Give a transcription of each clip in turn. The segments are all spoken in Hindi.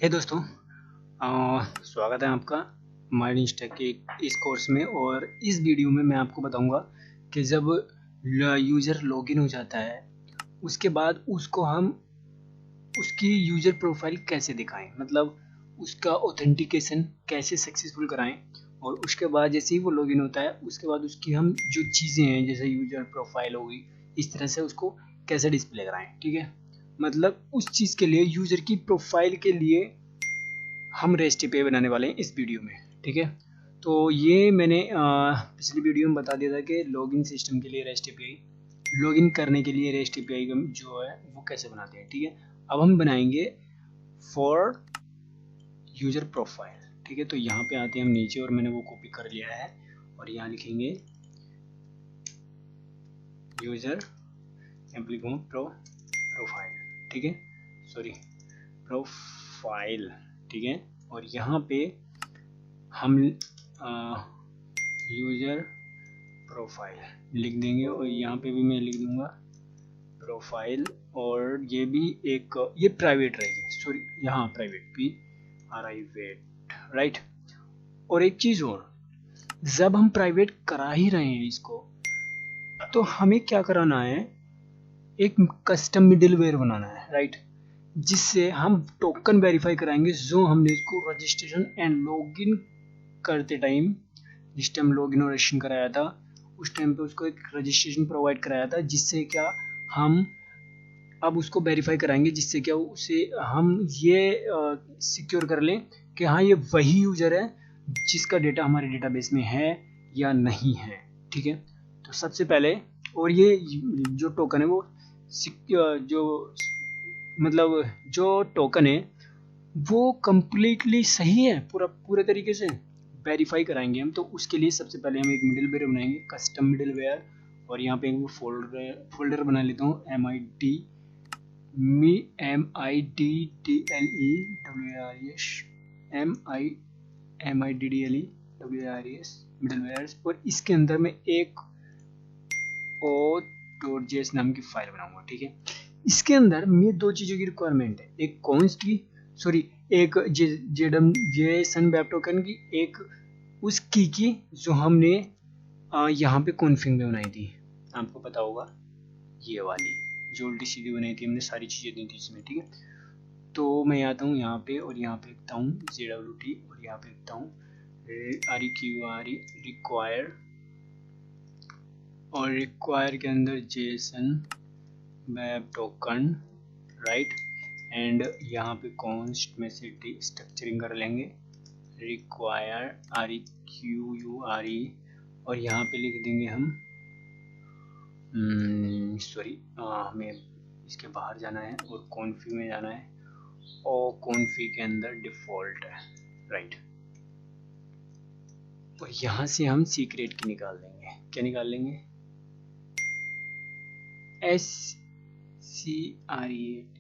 हे दोस्तों, स्वागत है आपका माइंड इंस्टेक के इस कोर्स में। और इस वीडियो में मैं आपको बताऊंगा कि जब यूज़र लॉगिन हो जाता है उसके बाद उसको हम उसकी यूज़र प्रोफाइल कैसे दिखाएं, मतलब उसका ऑथेंटिकेशन कैसे सक्सेसफुल कराएं। और उसके बाद जैसे ही वो लॉगिन होता है उसके बाद उसकी हम जो चीज़ें हैं जैसे यूज़र प्रोफाइल होगी, इस तरह से उसको कैसे डिस्प्ले कराएं। ठीक है, मतलब उस चीज़ के लिए यूज़र की प्रोफाइल के लिए हम रेस्ट एपीआई बनाने वाले हैं इस वीडियो में। ठीक है, तो ये मैंने पिछली वीडियो में बता दिया था कि लॉगिन सिस्टम के लिए रेस्ट एपीआई, लॉगिन करने के लिए रेस्ट एपीआई जो है वो कैसे बनाते हैं। ठीक है, अब हम बनाएंगे फॉर यूजर प्रोफाइल। ठीक है, तो यहाँ पे आते हैं हम नीचे और मैंने वो कॉपी कर लिया है और यहाँ लिखेंगे यूजर एम्पलीफॉर्म प्रोफाइल। ठीक है, सॉरी प्रोफाइल। ठीक है, और यहाँ पे हम यूजर प्रोफाइल लिख देंगे और यहाँ पे भी मैं लिख दूंगा प्रोफाइल। और ये भी एक ये प्राइवेट रहेगी, सॉरी यहाँ प्राइवेट प्राइवेट राइट। और एक चीज और, जब हम प्राइवेट करा ही रहे हैं इसको तो हमें क्या कराना है, एक कस्टम मिडिलवेयर बनाना है राइट, जिससे हम टोकन वेरीफाई कराएंगे जो हमने इसको रजिस्ट्रेशन एंड लॉगिन करते टाइम, जिस टाइम लॉगिन और रजिस्ट्रेशन कराया था उस टाइम पे उसको एक रजिस्ट्रेशन प्रोवाइड कराया था, जिससे क्या हम अब उसको वेरीफाई कराएंगे, जिससे क्या उसे हम ये सिक्योर कर लें कि हाँ ये वही यूजर है जिसका डेटा हमारे डेटाबेस में है या नहीं है। ठीक है, तो सबसे पहले, और ये जो टोकन है वो जो मतलब जो टोकन है वो कम्प्लीटली सही है, पूरे तरीके से वेरीफाई कराएंगे हम। तो उसके लिए सबसे पहले हम एक मिडिल वेयर बनाएंगे, कस्टम मिडिल वेयर। और यहाँ पे एक फोल्डर बना लेता हूँ MIDDLEWARES मिडिल वेयर्स। और इसके अंदर मैं एक o.js नाम की फाइल बनाऊंगा। ठीक है, इसके अंदर मैं दो चीज़ों की रिक्वायरमेंट है, एक कॉन्स्ट की, सॉरी एक जेसन वेब टोकन की, एक उस की जो हमने यहाँ पे कॉन्फ़िग में बनाई थी, आपको पता होगा ये वाली जो उल्टी सीधी बनाई थी हमने, सारी चीज़ें दी थी इसमें। ठीक है, तो मैं आता हूँ यहाँ पे और यहाँ पे लिखता हूँ ZWT और यहाँ पे लिखता हूँ REQRE रिक्वायर, और रिक्वायर के अंदर Jason web token right. And यहाँ पे कॉन्स्ट में से स्ट्रक्चरिंग कर लेंगे रिक्वायर REQURE, और यहाँ पे लिख देंगे हम सॉरी हमें इसके बाहर जाना है और कॉन्फिग में जाना है, और कॉन्फिग के अंदर डिफ़ॉल्ट है राइट। और यहाँ से हम सीक्रेट की निकाल देंगे, क्या निकाल लेंगे, SCREAT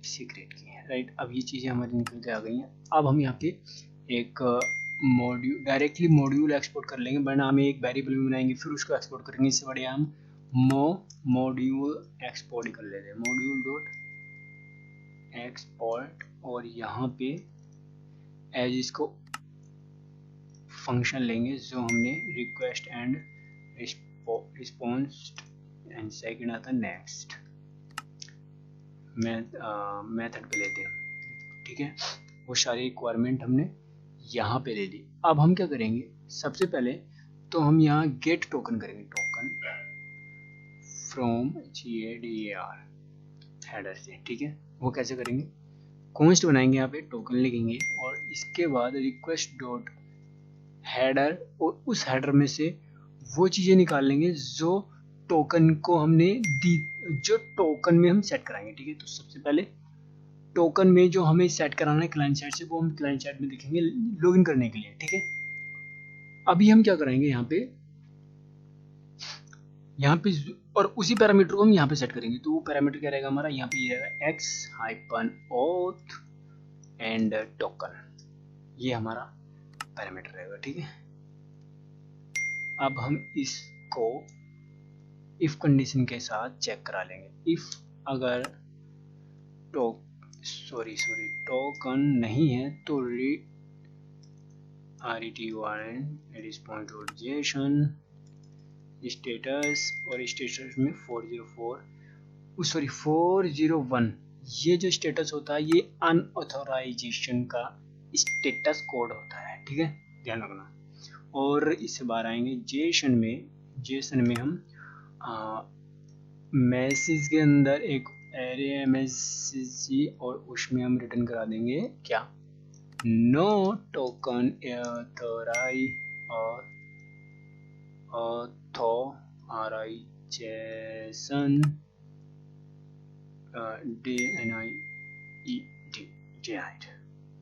सीक्रेट की राइट। अब ये चीज़ें हमारी निकल के आ गई हैं। अब हम यहाँ पे एक मॉड्यूल डायरेक्टली मॉड्यूल एक्सपोर्ट कर लेंगे, वरना हमें एक वेरिएबल भी बनाएंगे फिर उसको एक्सपोर्ट करेंगे। इससे बढ़िया हम मॉड्यूल एक्सपोर्ट ही कर लेते हैं, मॉड्यूल डॉट एक्सपोर्ट। और यहाँ पे एज इसको फंक्शन लेंगे जो हमने request and response and second आता नेक्स्ट मेथड पे लेते हैं। ठीक है, वो सारी रिक्वायरमेंट हमने यहाँ पे ले ली। अब हम क्या करेंगे, सबसे पहले तो हम यहाँ गेट टोकन करेंगे, टोकन फ्रॉम GADAR हेडर से। ठीक है, वो कैसे करेंगे, कॉन्स्ट बनाएंगे, यहाँ पे टोकन लिखेंगे और इसके बाद रिक्वेस्ट डॉट हेडर, और उस हेडर में से वो चीज़ें निकाल लेंगे जो टोकन को हमने दी, जो टोकन में हम सेट कराएंगे। ठीक है, तो सबसे पहले टोकन में जो हमें सेट कराना है क्लाइंट साइड से, वो हम क्लाइंट साइड में देखेंगे लॉगिन करने के लिए। ठीक है, अभी हम क्या करेंगे यहाँ पे और उसी पैरामीटर को हम यहाँ पे सेट करेंगे। तो वो पैरामीटर क्या रहेगा हमारा, यहाँ पे ये रहेगा x-auth एंड टोकन, ये हमारा पैरामीटर रहेगा। ठीक है, अब हम इसको इफ कंडीशन के साथ चेक करा लेंगे। इफ अगर सॉरी टोकन नहीं है तो return स्टेटस, और स्टेटस में 401 ये जो स्टेटस होता है ये अनऑथोराइजेशन का स्टेटस कोड होता है, ठीक है, ध्यान रखना। और इससे बाहर आएंगे जेसन में हम मैसेज के अंदर एक एरे एमएससी और उसमें हम रिटर्न करा देंगे क्या, नो टोकन ऑथोराइजेशन denied,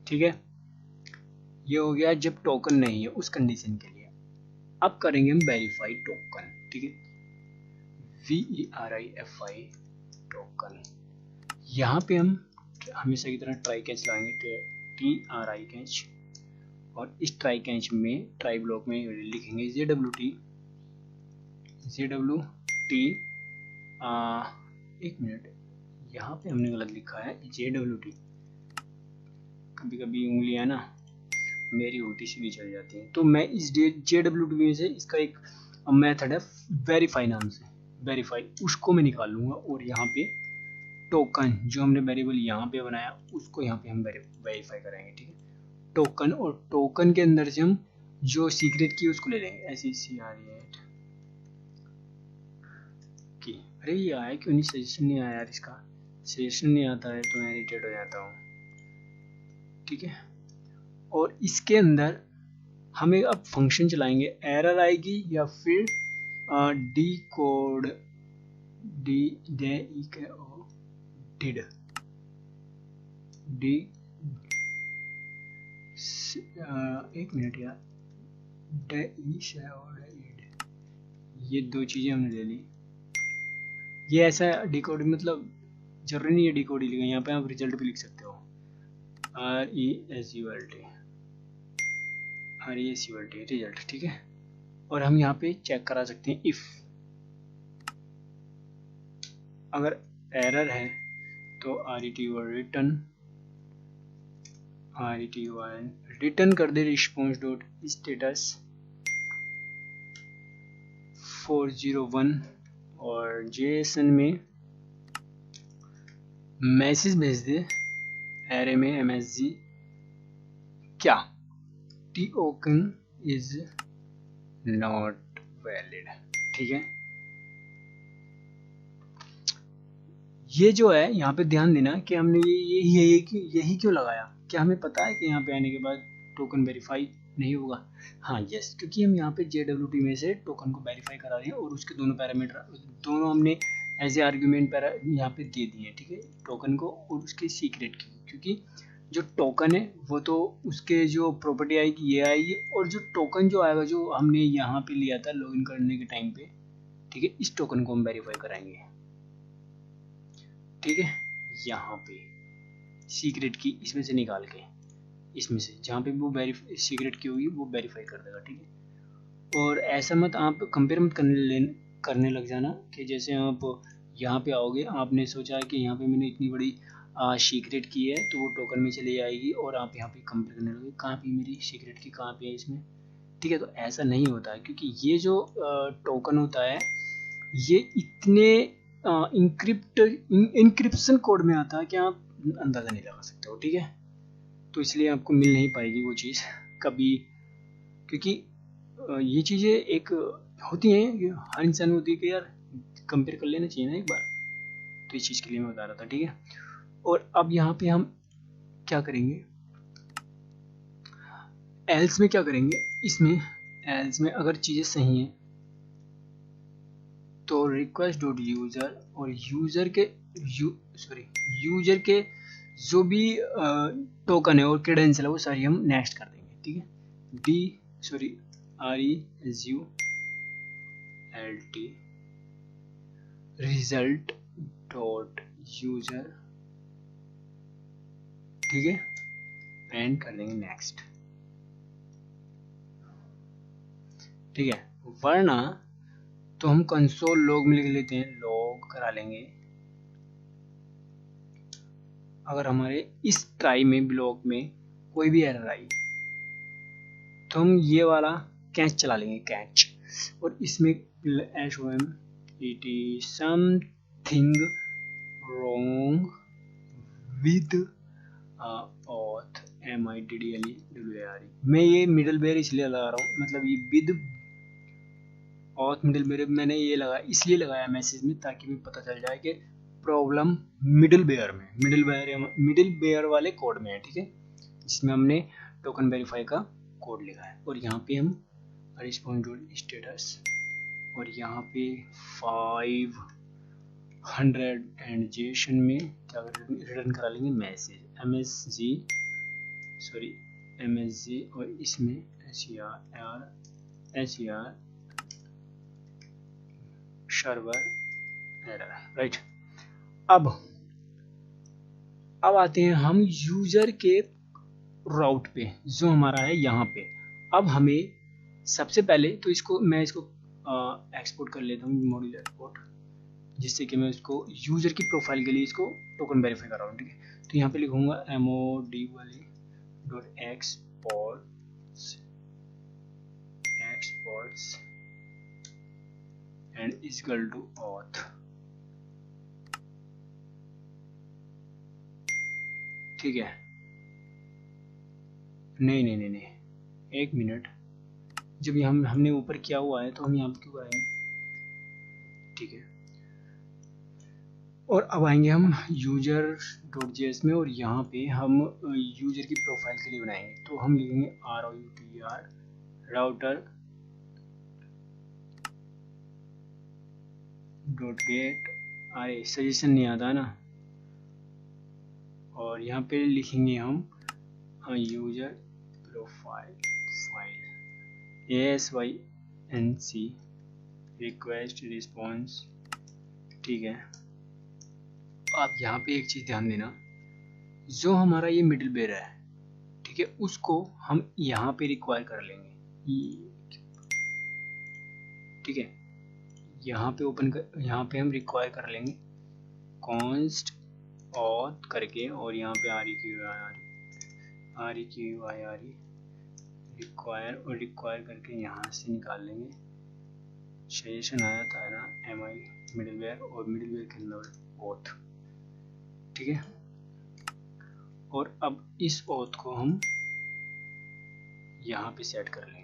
ठीक है। ये हो गया जब टोकन नहीं है उस कंडीशन के लिए। अब करेंगे हम वेरीफाई टोकन, ठीक है, VERIFY टोकन। यहाँ पे हम हमेशा की तरह ट्राई कैच लगाएंगे, TRI कैच, और इस ट्राई कैच में ट्राई ब्लॉक में लिखेंगे JWT। एक मिनट, यहाँ पे हमने गलत लिखा है JWT, कभी कभी उंगलियां ना मेरी उल्टी सीधी चल जाती है। तो मैं इस JWT में से इसका एक मेथड है वेरीफाई नाम से, वेरीफाई उसको मैं निकाल लूंगा, और यहाँ पे टोकन जो हमने वेरिएबल यहाँ पे बनाया उसको यहाँ पे हम वेरीफाई करेंगे, ठीक है। टोकन, और टोकन के अंदर से हम जो सीक्रेट की उसको ले लेंगे SECRET की। अरे ये आया क्यों नहीं, सजेशन नहीं आया यार, इसका सजेशन नहीं आता है तो मैं इरिटेट हो जाता हूँ, ठीक है। और इसके अंदर हमें अब फंक्शन चलाएंगे, एरर आएगी या फिर डी कोड एक मिनट यार, ये दो चीजें हमने ले ली। ये ऐसा डिकोड मतलब जरूरी नहीं है डिकोड ही लिखा, यहाँ पे आप रिजल्ट भी लिख सकते हो, RESULT रिजल्ट, ठीक है। और हम यहाँ पे चेक करा सकते हैं इफ अगर एरर है तो रिटर्न कर दे रिस्पॉन्स डॉट स्टेटस 401, और जेएसएन में मैसेज भेज दे एरे में MSG क्या, टोकन इज नॉट वैलिड, ठीक है। ये जो है यहाँ पे ध्यान देना कि हमने यही क्यों लगाया, क्या हमें पता है कि यहाँ पे आने के बाद टोकन वेरीफाई नहीं होगा? हाँ यस, क्योंकि हम यहाँ पे JWT में से टोकन को वेरीफाई करा रहे हैं और उसके दोनों पैरामीटर दोनों हमने एज ए आर्ग्यूमेंट यहाँ पे दे दिए हैं, ठीक है, टोकन को और उसके सीक्रेट की। क्योंकि जो टोकन है वो तो उसके जो प्रॉपर्टी आएगी ये आएगी, और जो टोकन जो आएगा जो हमने यहाँ पे लिया था लॉगिन करने के टाइम पे, ठीक है, इस टोकन को हम वेरीफाई कराएंगे, ठीक है। यहाँ पे सीक्रेट की इसमें से निकाल के, इसमें से जहाँ पे वो सीक्रेट की होगी वो वेरीफाई कर देगा, ठीक है। और ऐसा मत आप कंपेयर मत करने लग जाना कि जैसे आप यहाँ पे आओगे, आपने सोचा है कि यहाँ पे मैंने इतनी बड़ी सीक्रेट की है तो वो टोकन में चली जाएगी, और आप यहाँ पे कंपेयर करने लगे कहाँ पे मेरी सीक्रेट की कहाँ पे है इसमें, ठीक है। तो ऐसा नहीं होता है, क्योंकि ये जो टोकन होता है ये इतने इंक्रिप्शन कोड में आता है कि आप अंदाज़ा नहीं लगा सकते हो, ठीक है। तो इसलिए आपको मिल नहीं पाएगी वो चीज़ कभी, क्योंकि ये चीज़ें एक होती हैं, हर इंसान होती है कि यार कंपेयर कर लेना चाहिए ना एक बार, तो इस चीज़ के लिए मैं बता रहा था, ठीक है। और अब यहाँ पे हम क्या करेंगे, एल्स में क्या करेंगे, इसमें एल्स में अगर चीज़ें सही हैं तो रिक्वेस्ट डॉट यूज़र, और यूज़र के जो भी टोकन है और क्रेडेंशियल है वो सारी हम नेक्स्ट कर देंगे, ठीक है। RESULT रिजल्ट डॉट यूज़र, ठीक है, एंड कर देंगे नेक्स्ट, ठीक है। वरना तो हम कंसोल लॉग में लिख लेते हैं, लॉग करा लेंगे अगर हमारे इस ट्राई में ब्लॉक में कोई भी एरर आई तो हम ये वाला कैच चला लेंगे, कैच, और इसमें SOM it is something wrong with auth middleware। मैं ये मिडलवेयर इसलिए लगा रहा हूँ, मतलब ये विद ऑथ मिडलवेयर मैंने ये लगाया इसलिए लगाया मैसेज में, ताकि मुझे पता चल जाए कि प्रॉब्लम मिडलवेयर में, मिडलवेयर वाले कोड में है, ठीक है, जिसमें हमने टोकन वेरीफाई का कोड लिखा है। और यहाँ पे हम रिस्पॉन्स डॉट स्टेटस, और यहाँ पे 500 एंड जेसन में क्या रिटर्न करा लेंगे मैसेज MSG, और इसमें SER सर्वर एरर, राइट। अब आते हैं हम यूजर के राउट पे, जो हमारा है यहाँ पे। अब हमें सबसे पहले तो मैं इसको एक्सपोर्ट कर लेता हूँ, मॉड्यूल एक्सपोर्ट, जिससे कि मैं इसको यूजर की प्रोफाइल के लिए इसको टोकन वेरीफाई कर रहा हूँ, ठीक है। तो यहाँ पे लिखूंगा module.exports and equal to auth, ठीक है। नहीं, एक मिनट, जब हमने ऊपर किया हुआ है तो हम यहाँ पे क्यों आएंगे, ठीक है। और अब आएंगे हम user.js में, और यहाँ पे हम यूजर की प्रोफाइल के लिए बनाएंगे, तो हम लिखेंगे router .get, अरे सजेशन नहीं आता ना, और यहाँ पे लिखेंगे हम user profile ASYNC request response, ठीक है। आप यहाँ पे एक चीज ध्यान देना, जो हमारा ये मिडलवेयर है, ठीक है, उसको हम यहाँ पे रिक्वायर कर लेंगे, ठीक है। यहाँ पे हम रिक्वायर कर लेंगे const auth करके, और यहाँ पे require और रिक्वायर करके यहाँ से निकाल लेंगे। सजेशन आया था ना mi मिडलवेयर, और मिडलवेयर के अंदर auth, ठीक है। और अब इस auth को हम यहाँ पे सेट कर लेंगे,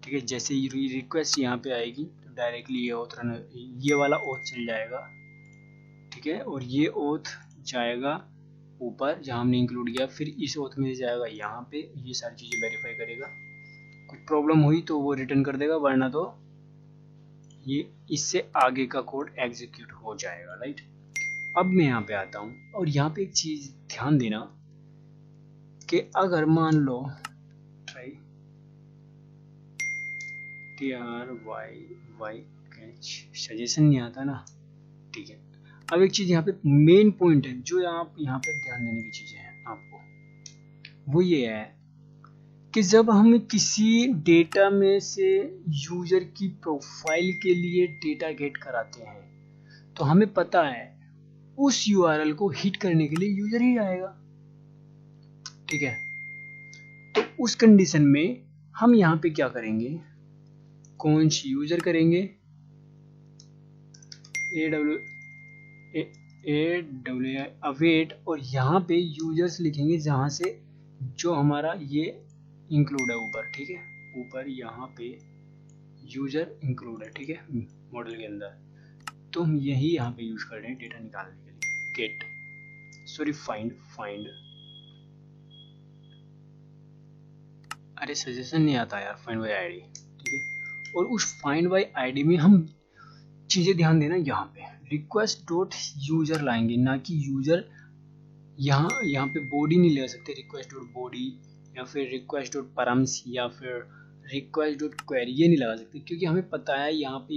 ठीक है। जैसे ये रिक्वेस्ट यहाँ पे आएगी तो डायरेक्टली ये वाला auth चल जाएगा, ठीक है। और ये auth जाएगा ऊपर जहाँ हमने इंक्लूड किया, फिर इस auth में जाएगा यहाँ पे, ये सारी चीजें वेरीफाई करेगा। कुछ प्रॉब्लम हुई तो वो रिटर्न कर देगा, वरना तो ये इससे आगे का कोड एग्जीक्यूट हो जाएगा, राइट। अब मैं यहाँ पे आता हूँ, और यहाँ पे एक चीज ध्यान देना कि अगर मान लो TRY कैच सजेशन नहीं आता ना, ठीक है। अब एक चीज यहाँ पे मेन पॉइंट है, जो आप यहाँ पे ध्यान देने की चीजें हैं आपको, वो ये है कि जब हम किसी डेटा में से यूजर की प्रोफाइल के लिए डेटा गेट कराते हैं, तो हमें पता है उस URL को हिट करने के लिए यूजर ही आएगा, ठीक है। तो उस कंडीशन में हम यहाँ पे क्या करेंगे, const यूजर करेंगे, await, और यहाँ पे यूजर्स लिखेंगे जहाँ से जो हमारा ये इंक्लूड है ऊपर, ठीक है। ऊपर यहाँ पे यूजर इंक्लूड है, ठीक है, मॉडल के अंदर। तो हम यही यहाँ पे यूज कर रहे हैं डेटा निकालने के लिए, फाइंड, अरे सजेशन नहीं आता यार, फाइंड बाय आईडी, ठीक है। और उस फाइंड बाय आईडी में हम चीजें ध्यान देना, यहाँ पे रिक्वेस्ट डॉट यूजर लाएंगे, ना कि यूजर यहाँ पे बॉडी नहीं ले सकते, रिक्वेस्ट डॉट बॉडी या फिर रिक्वेस्ट डॉट परम्स या फिर रिक्वेस्ट डॉट क्वेरी, ये नहीं लगा सकते, क्योंकि हमें पता है यहाँ पे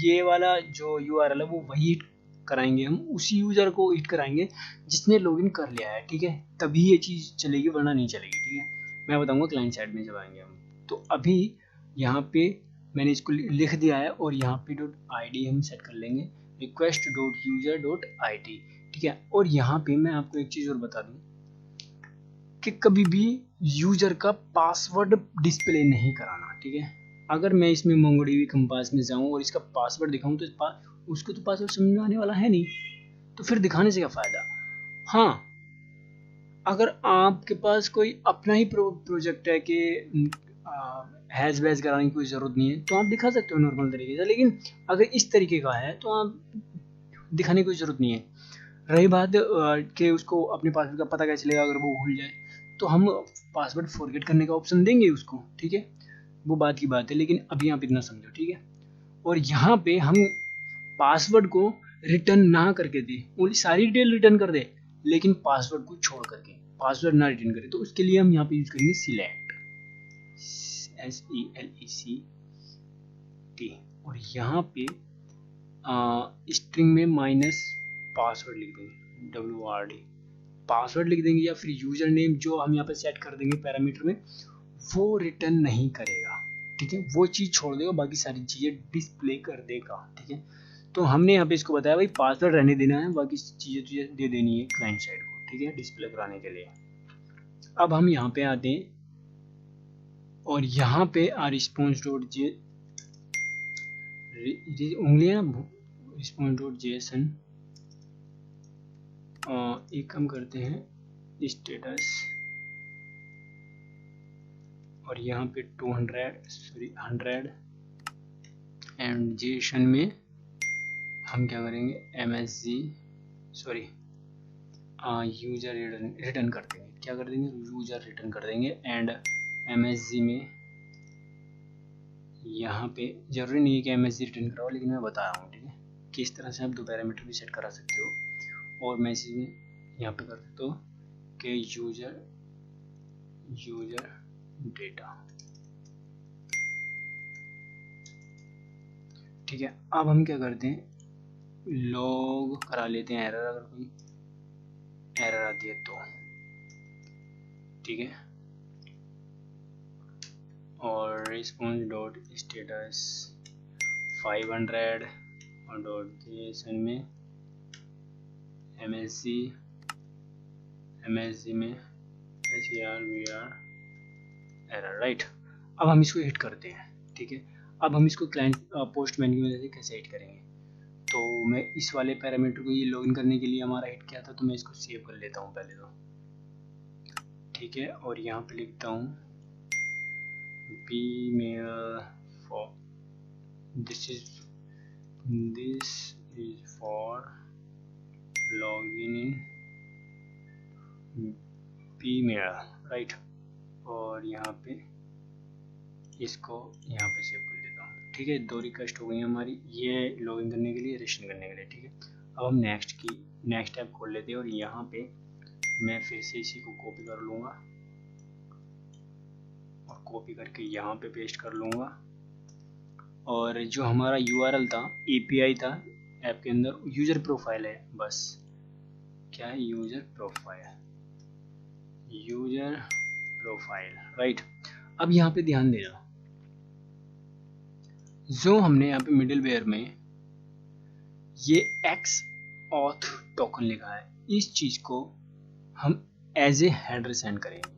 ये वाला जो URL है वो वही हिट कराएंगे, हम उसी यूजर को हिट कराएंगे जिसने लॉगिन कर लिया है, ठीक है, तभी ये चीज चलेगी, वरना नहीं चलेगी, ठीक है। मैं बताऊंगा क्लाइंट साइड में जब आएंगे हम। तो अभी यहाँ पे मैंने इसको लिख दिया है, और यहाँ पे .id हम सेट कर लेंगे, request.user.id, ठीक ठीक है। और यहाँ पे मैं आपको एक चीज़ और बता दूँ कि कभी भी यूजर का पासवर्ड डिस्प्ले नहीं कराना, ठीक है। अगर मैं इसमें मोंगोडीबी कंपास में जाऊँ और इसका पासवर्ड दिखाऊँ तो उसको तो पासवर्ड समझ में आने वाला है नहीं, तो फिर दिखाने से क्या फ़ायदा। हाँ, अगर आपके पास कोई अपना ही प्रोजेक्ट है कि हैज़ बैज कराने की कोई ज़रूरत नहीं है, तो आप दिखा सकते हो नॉर्मल तरीके से। लेकिन अगर इस तरीके का है तो आप दिखाने की कोई ज़रूरत नहीं है। रही बात कि उसको अपने पासवर्ड का पता कैसे चलेगा अगर वो भूल जाए, तो हम पासवर्ड फॉरगेट करने का ऑप्शन देंगे उसको, ठीक है। वो बात की बात है, लेकिन अभी आप इतना समझो, ठीक है। और यहाँ पे हम पासवर्ड को रिटर्न ना करके दे, ओनली सारी डिटेल रिटर्न कर दे, लेकिन पासवर्ड को छोड़ करके पासवर्ड ना रिटर्न करे, तो उसके लिए हम यहाँ पे यूज करेंगे सिलेक्ट, SELECT। और यहाँ पे स्ट्रिंग में माइनस पासवर्ड लिख देंगे, WRD पासवर्ड लिख देंगे, या फिर यूजर नेम जो हम यहाँ पे सेट कर देंगे पैरामीटर में, वो रिटर्न नहीं करेगा, ठीक है। वो चीज़ छोड़ देगा, बाकी सारी चीज़ें डिस्प्ले कर देगा, ठीक है। तो हमने यहाँ पे इसको बताया भाई पासवर्ड रहने देना है, बाकी चीज़ें दे देनी है क्लाइंट साइड को, ठीक है, डिस्प्ले कराने के लिए। अब हम यहाँ पे आते हैं और यहाँ पे response.json, उंगलियां response.json एक हम करते हैं स्टेटस, और यहाँ पे 100 एंड जेसन में हम क्या करेंगे, यूजर रिटर्न कर देंगे, क्या कर देंगे, यूजर रिटर्न कर देंगे। एंड MSG में यहाँ पे जरूरी नहीं है कि MSG रिटर्न कराओ, लेकिन मैं बता रहा हूँ, ठीक है, कि इस तरह से आप 2 पैरामीटर भी सेट करा सकते हो। और मैसेज में यहाँ पे कर सकते हो कि यूजर डेटा, ठीक है। अब हम क्या करते हैं, लॉग करा लेते हैं एरर, अगर कोई एरर आती है तो, ठीक है। और response.status 500 और .json में MSG में SERVR एरर, राइट। अब हम इसको हिट करते हैं, ठीक है। अब हम इसको क्लाइंट पोस्टमैन की वजह से कैसे हिट करेंगे, तो मैं इस वाले पैरामीटर को, ये लॉगिन करने के लिए हमारा हिट किया था, तो मैं इसको सेव कर लेता हूँ पहले तो, ठीक है। और यहाँ पे लिखता हूँ bmail for this is for login in bmail, right. और यहाँ पे इसको यहाँ पे सेव कर देता हूँ, ठीक है। 2 रिक्वेस्ट हो गई हमारी, ये लॉगिन करने के लिए, रजिस्टर करने के लिए, ठीक है। अब हम नेक्स्ट ऐप खोल लेते हैं, और यहाँ पे मैं फिर से इसी को कॉपी कर लूँगा और कॉपी करके यहाँ पे पेस्ट कर लूँगा। और जो हमारा URL था, API था ऐप के अंदर, यूजर प्रोफाइल है, बस क्या है, यूजर प्रोफाइल, राइट। अब यहाँ पे ध्यान देना, जो हमने यहाँ पे मिडिलवेयर में ये XAuth टोकन लिखा है, इस चीज को हम एज ए हेडर सेंड करेंगे।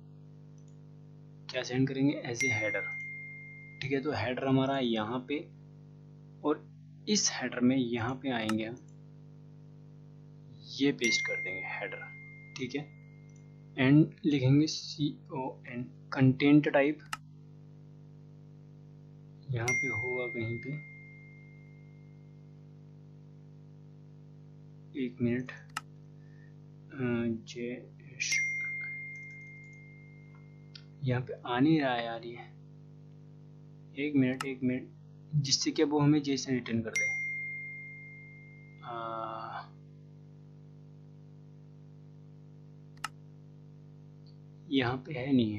क्या सेंड करेंगे, एज ए हेडर, ठीक है। तो हेडर हमारा यहाँ पे, और इस हेडर में यहाँ पे आएंगे हम, ये पेस्ट कर देंगे हेडर, ठीक है। एंड लिखेंगे CON कंटेंट टाइप, यहाँ पे होगा कहीं पे, एक मिनट, यहाँ पे आ नहीं रहा है यार ये, एक मिनट, जिससे कि वो हमें जेसन रिटर्न कर दे। यहाँ पे है नहीं है,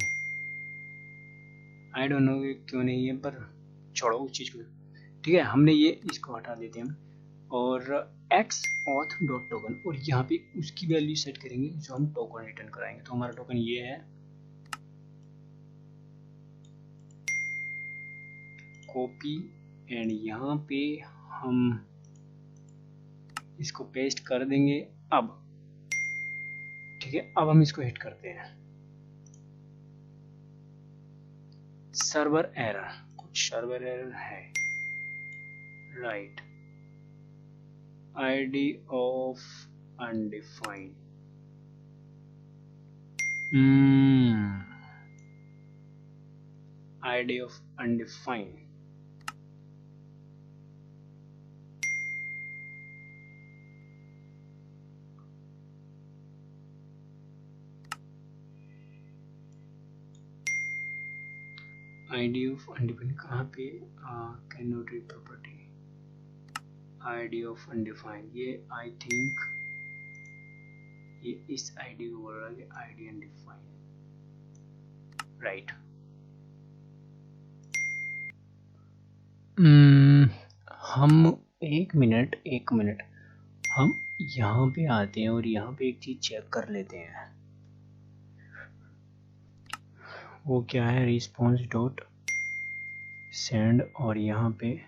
आई डोंट नो क्यों नहीं है, पर छोड़ो उस चीज़ को, ठीक है। हमने ये इसको हटा देते हैं और XAuth.token, और यहाँ पे उसकी वैल्यू सेट करेंगे जो हम टोकन रिटर्न कराएंगे। तो हमारा टोकन ये है, कॉपी, एंड यहाँ पे हम इसको पेस्ट कर देंगे। अब ठीक है, अब हम इसको हिट करते हैं। सर्वर एरर, कुछ सर्वर एरर है, right. ID of undefined, ID of undefined, ID of undefined कहाँ पे, can not read property, ID of undefined, ये आई थिंक ये इस आईडी को बोल रहा है कि आईडी अनडिफाइंड, राइट। हम एक मिनट हम यहाँ पे आते हैं और यहाँ पे एक चीज चेक कर लेते हैं, वो क्या है, रिस्पॉन्स डॉट सेंड, और यहाँ पे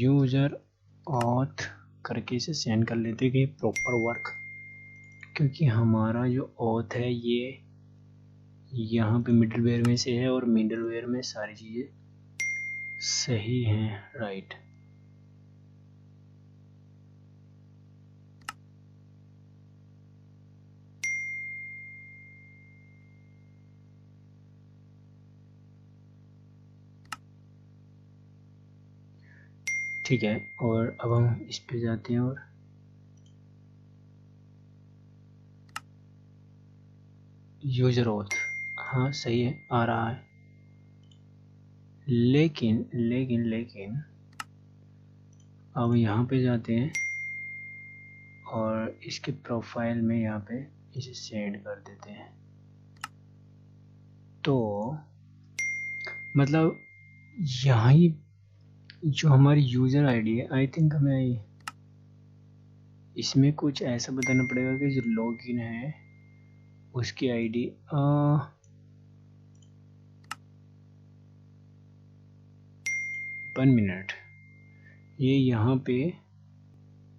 यूजर ऑथ करके इसे सेंड कर लेते हैं कि प्रॉपर वर्क, क्योंकि हमारा जो ऑथ है ये यहाँ पे मिडलवेयर में से है और मिडलवेयर में सारी चीज़ें सही हैं, राइट। ठीक है, और अब हम इस पे जाते हैं और यूजर ऑथ, हाँ सही है, आ रहा है, लेकिन लेकिन लेकिन अब यहाँ पे जाते हैं और इसके प्रोफाइल में यहाँ पे इसे सेंड कर देते हैं, तो मतलब यहाँ ही जो हमारी यूज़र आईडी है, आई थिंक हमें इसमें कुछ ऐसा बताना पड़ेगा कि जो लॉगिन है उसकी आईडी 1 मिनट, ये यहाँ पे,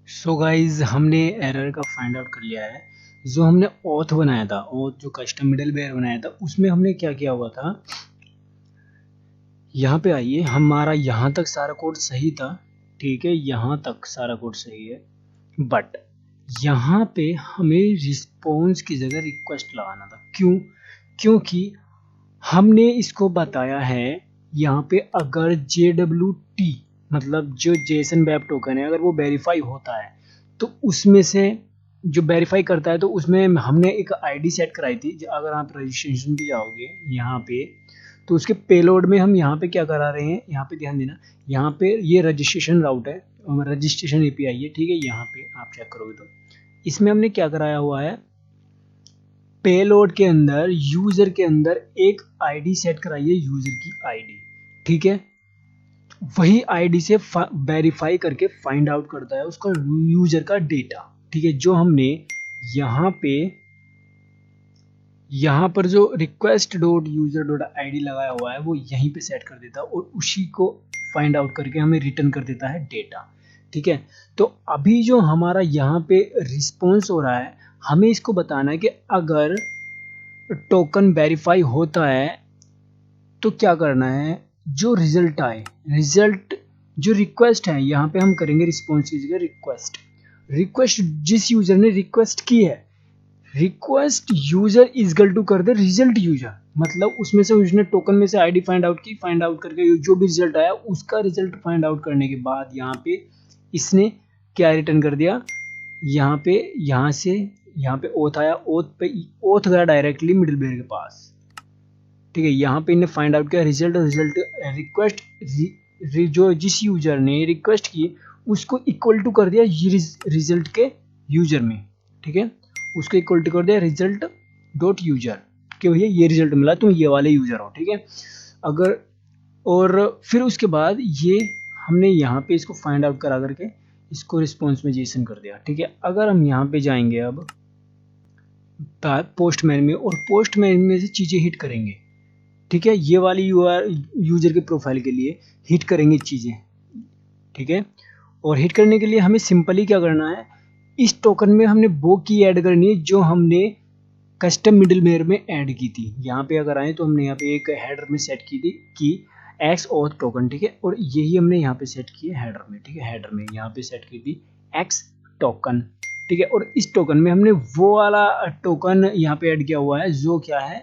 सो गाइज हमने एरर का फाइंड आउट कर लिया है। जो हमने ऑथ बनाया था, ऑथ जो कस्टम मिडलवेयर बनाया था, उसमें हमने क्या किया हुआ था, यहाँ पे आइए, हमारा यहाँ तक सारा कोड सही था, ठीक है, यहाँ तक सारा कोड सही है, बट यहाँ पे हमें रिस्पॉन्स की जगह रिक्वेस्ट लगाना था। क्यों? क्योंकि हमने इसको बताया है यहाँ पे, अगर JWT मतलब जो जेसन वेब टोकन है, अगर वो वेरीफाई होता है तो उसमें से जो वेरीफाई करता है तो उसमें हमने एक आईडी सेट कराई थी। अगर आप रजिस्ट्रेशन पे जाओगे यहाँ पे, तो उसके पेलोड में हम यहाँ पे क्या करा रहे हैं, यहाँ पे ध्यान देना, यहाँ पे ये रजिस्ट्रेशन राउट है, रजिस्ट्रेशन एपीआई है, ठीक है, यहाँ पे आप चेक करोगे तो इसमें हमने क्या कराया हुआ है, पेलोड के अंदर यूजर के अंदर एक आईडी सेट कराइए, यूजर की आईडी, ठीक है, वही आईडी से वेरीफाई करके फाइंड आउट करता है उसका यूजर का डेटा, ठीक है। जो हमने यहाँ पर जो request dot user dot ID लगाया हुआ है वो यहीं पे सेट कर देता है और उसी को फाइंड आउट करके हमें रिटर्न कर देता है डेटा, ठीक है। तो अभी जो हमारा यहाँ पे रिस्पॉन्स हो रहा है, हमें इसको बताना है कि अगर टोकन वेरीफाई होता है तो क्या करना है, जो रिजल्ट आए, रिजल्ट जो रिक्वेस्ट है, यहाँ पे हम करेंगे रिस्पॉन्स की जगह रिक्वेस्ट रिक्वेस्ट जिस यूजर ने रिक्वेस्ट की है, request user is equal to कर दे रिजल्ट यूजर, मतलब उसमें से उसने टोकन में से आईडी फाइंड आउट की, फाइंड आउट करके जो भी रिजल्ट आया उसका रिजल्ट फाइंड आउट करने के बाद यहाँ पे इसने क्या रिटर्न कर दिया, यहाँ पे यहाँ से यहाँ पे ओथ आया, ओथ गया डायरेक्टली मिडलवेयर के पास, ठीक है। यहाँ पे इन्हें फाइंड आउट किया रिजल्ट रिक्वेस्ट जो जिस यूजर ने रिक्वेस्ट की उसको इक्वल टू कर दिया रिजल्ट के यूजर में, ठीक है, उसको इक्वल टू कर दिया रिजल्ट डॉट यूजर कि भैया ये रिजल्ट मिला, तुम ये वाले यूजर हो, ठीक है। अगर और फिर उसके बाद ये हमने यहाँ पे इसको फाइंड आउट करा करके इसको रिस्पॉन्स में जेसन कर दिया, ठीक है। अगर हम यहाँ पे जाएंगे अब पोस्टमैन में और पोस्टमैन में से चीज़ें हिट करेंगे, ठीक है, ये वाली यूजर के प्रोफाइल के लिए हिट करेंगे चीज़ें, ठीक है। और हिट करने के लिए हमें सिंपली क्या करना है, इस टोकन में हमने वो की ऐड करनी है जो हमने कस्टम मिडलवेयर में ऐड की थी। यहाँ पे अगर आए तो हमने यहाँ पे एक हेडर में सेट की थी कि एक्स ऑथ टोकन, ठीक है, और यही हमने यहाँ पे सेट की है हेडर में, ठीक है, हेडर में यहाँ पे सेट की थी एक्स टोकन, ठीक है, और इस टोकन में हमने वो वाला टोकन यहाँ पे ऐड किया हुआ है जो क्या है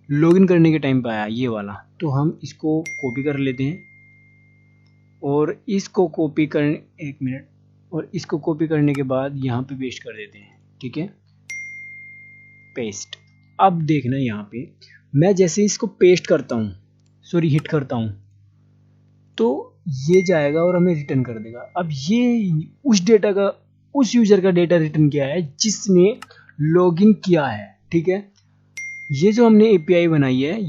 लॉगिन करने के टाइम पे आया, ये वाला। तो हम इसको कॉपी कर लेते हैं और इसको कॉपी कर, एक मिनट, और इसको कॉपी करने के बाद यहाँ पे पेस्ट कर देते हैं, ठीक है, पेस्ट। अब देखना यहाँ पे मैं जैसे इसको पेस्ट करता हूँ, सॉरी हिट करता हूँ, तो ये जाएगा और हमें रिटर्न कर देगा। अब ये उस डेटा का, उस यूजर का डेटा रिटर्न किया है जिसने लॉगिन किया है, ठीक है। ये जो हमने एपीआई बनाई है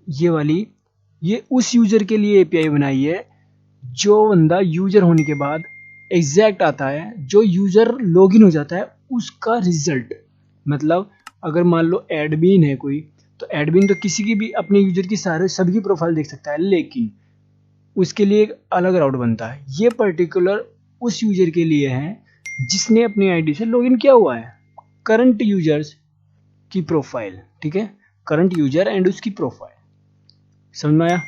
ये वाली, ये उस यूजर के लिए एपीआई बनाई है जो बंदा यूजर होने के बाद एग्जैक्ट आता है, जो यूजर लॉगिन हो जाता है उसका रिजल्ट। मतलब अगर मान लो एडमिन है कोई, तो एडमिन तो किसी की भी अपने यूजर की सारे सभी की प्रोफाइल देख सकता है, लेकिन उसके लिए एक अलग राउट बनता है। ये पर्टिकुलर उस यूजर के लिए है जिसने अपनी आईडी से लॉगिन किया हुआ है, करंट यूजर्स की प्रोफाइल, ठीक है, करंट यूजर एंड उसकी प्रोफाइल, समझ में आया।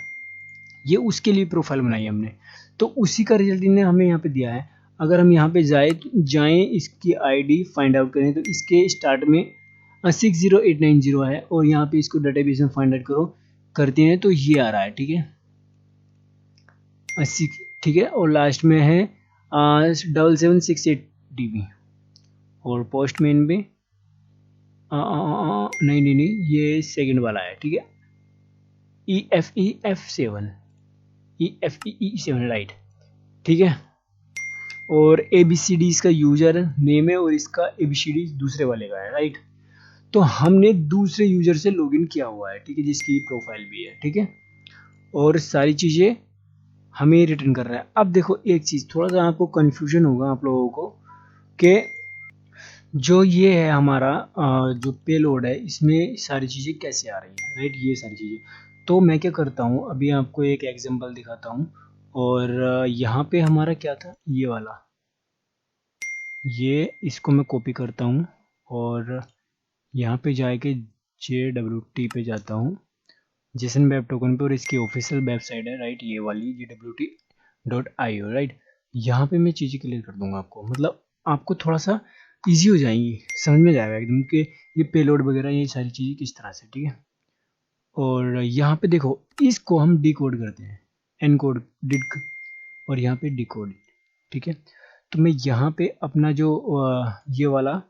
ये उसके लिए प्रोफाइल बनाई हमने, तो उसी का रिजल्ट इन्हें हमें यहाँ पे दिया है। अगर हम यहाँ पे जाएं इसकी आईडी फाइंड आउट करें तो इसके स्टार्ट में 60890 है और यहाँ पे इसको डेटाबेस में फाइंड आउट करते हैं तो ये आ रहा है, ठीक है, 80, ठीक है, और लास्ट में है 7768 DB और पोस्टमैन में नहीं ये सेकंड वाला है, ठीक है, EFEF7 राइट, ठीक है, और ABCD इसका यूजर नेम है और इसका ABCD दूसरे वाले का है, राइट। तो हमने दूसरे यूजर से लॉगिन किया हुआ है, ठीक है, जिसकी प्रोफाइल भी है, ठीक है, और सारी चीज़ें हमें रिटर्न कर रहा है। अब देखो एक चीज़, थोड़ा सा आपको कन्फ्यूजन होगा आप लोगों को कि जो ये है हमारा जो पेलोड है इसमें सारी चीज़ें कैसे आ रही हैं, राइट, ये सारी चीज़ें। तो मैं क्या करता हूँ, अभी आपको एक एग्जांपल दिखाता हूँ, और यहाँ पे हमारा क्या था, ये वाला, ये इसको मैं कॉपी करता हूँ और यहाँ पे जाके JWT पे जाता हूँ, जेसन वेब टोकन पे, और इसकी ऑफिशियल वेबसाइट है, राइट, ये वाली JWT.io, राइट। यहाँ पे मैं चीज़ें क्लियर कर दूंगा आपको, मतलब आपको थोड़ा सा इजी हो जाएंगी, समझ में जाएगा एकदम कि ये पेलोड वगैरह ये सारी चीज़ें किस तरह से, ठीक है। और यहाँ पे देखो इसको हम डिकोड करते हैं, एनकोड डिक, और यहाँ पे डिकोड, ठीक है। तो मैं यहाँ पे अपना जो ये वाला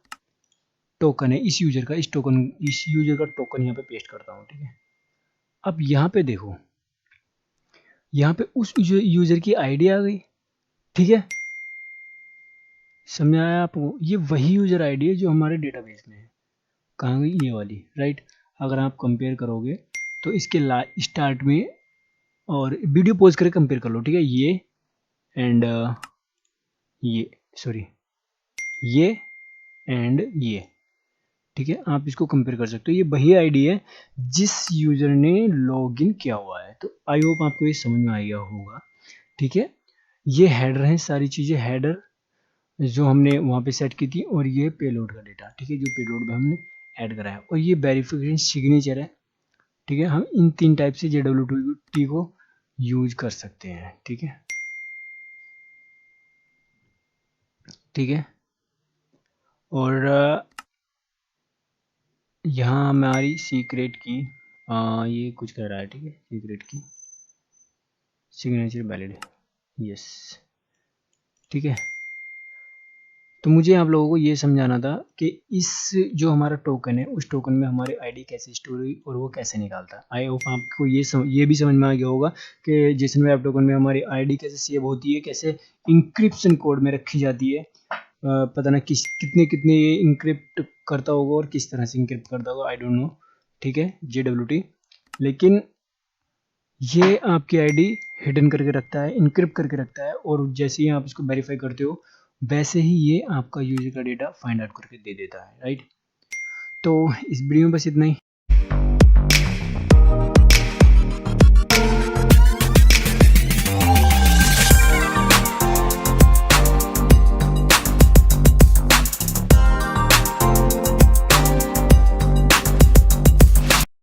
टोकन है इस यूजर का, इस यूजर का टोकन यहाँ पे पेस्ट करता हूँ, ठीक है। अब यहाँ पे देखो, यहाँ पे उस यूजर की आईडी आ गई, ठीक है, समझ आया आपको। ये वही यूजर आईडी है जो हमारे डेटाबेस में है, कहाँ गई, ये वाली, राइट। अगर आप कंपेयर करोगे तो इसके स्टार्ट में, और वीडियो पॉज करके कंपेयर कर लो, ठीक है, ये एंड ये, सॉरी, ये एंड ये, ठीक है, आप इसको कंपेयर कर सकते हो। ये वही आईडी है जिस यूजर ने लॉगिन किया हुआ है। तो आई होप आपको ये समझ में आ गया होगा, ठीक है। ये हेडर है, सारी चीज़ें हेडर जो हमने वहाँ पे सेट की थी, और ये पेलोड का डेटा, ठीक है, जो पेलोड में हमने ऐड करा है, और ये वेरिफिकेशन सिग्नेचर है, ठीक है। हम इन 3 टाइप से JWT को यूज कर सकते हैं, ठीक है, ठीक है। और यहाँ हमारी सीक्रेट की ये कुछ कह रहा है, ठीक है, सीक्रेट की सिग्नेचर वैलिड, यस, ठीक है। तो मुझे आप लोगों को ये समझाना था कि इस जो हमारा टोकन है उस टोकन में हमारी आईडी कैसे स्टोर हुई और वो कैसे निकालता है। आई होप आपको ये भी समझ में आ गया होगा कि जेसन वेब टोकन में हमारी आईडी कैसे सेव होती है, कैसे इंक्रिप्शन कोड में रखी जाती है, पता ना कितने ये इंक्रिप्ट करता होगा और किस तरह से इंक्रिप्ट करता होगा, आई डोंट नो, ठीक है, JWT। लेकिन ये आपकी आईडी हिडन करके रखता है, इनक्रिप्ट करके रखता है, और जैसे ही आप इसको वेरीफाई करते हो वैसे ही ये आपका यूजर का डेटा फाइंड आउट करके दे देता है, राइट। तो इस वीडियो में बस इतना ही।